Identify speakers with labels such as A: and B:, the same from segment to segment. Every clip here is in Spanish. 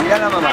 A: Mira la mamá.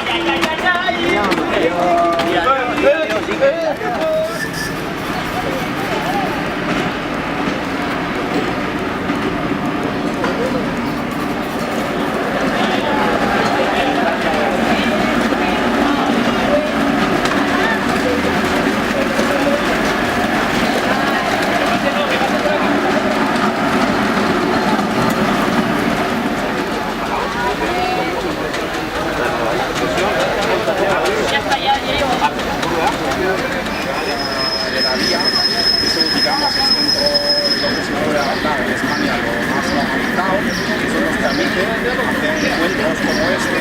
B: Eso, digamos, es dentro de lo que se puede adaptar en España lo más normalizado, que son los permite hacer encuentros como este,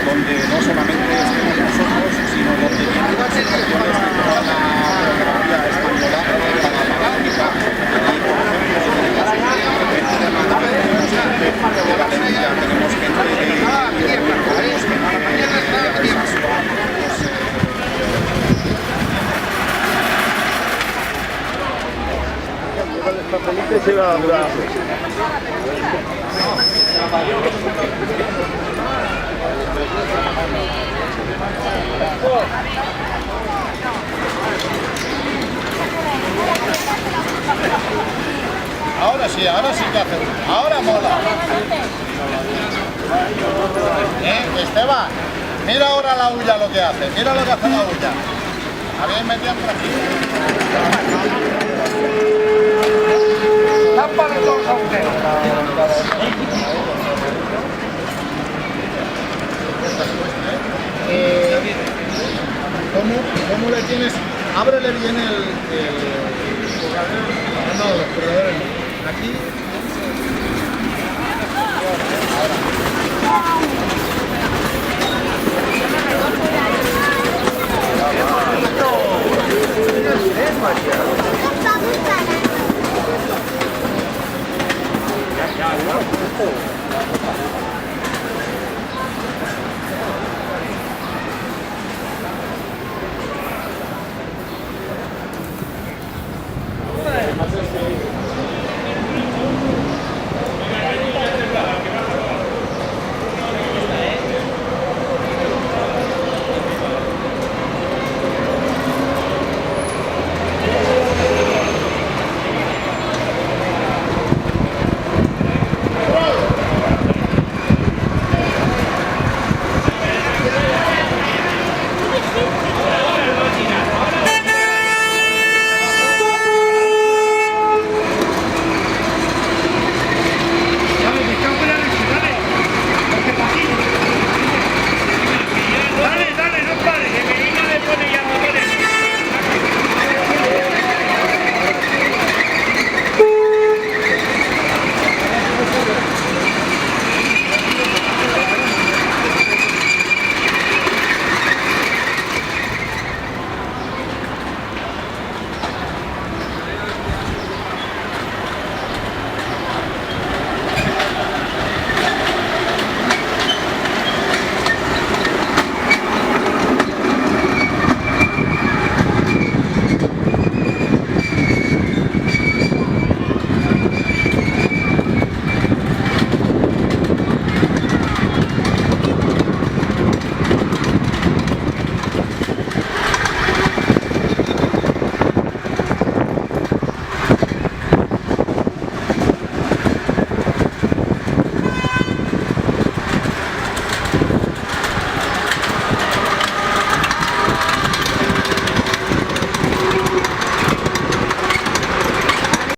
B: donde no solamente estemos nosotros, sino donde vienen representaciones de toda la geografía española para la Galáctica. Aquí, por ejemplo, tenemos gente de Madrid, tenemos gente de Valencia, tenemos gente de tenemos gente de Alsasua.
A: Se va a durar.
B: Ahora sí que hace. Ahora mola. Esteban, mira ahora la huya lo que hace. Mira lo que hace la huya. Habéis metido por aquí.
A: Tápale todos los agujeros.
B: ¿Cómo le tienes? Ábrele bien el no, los corredores no. Aquí. Ahora.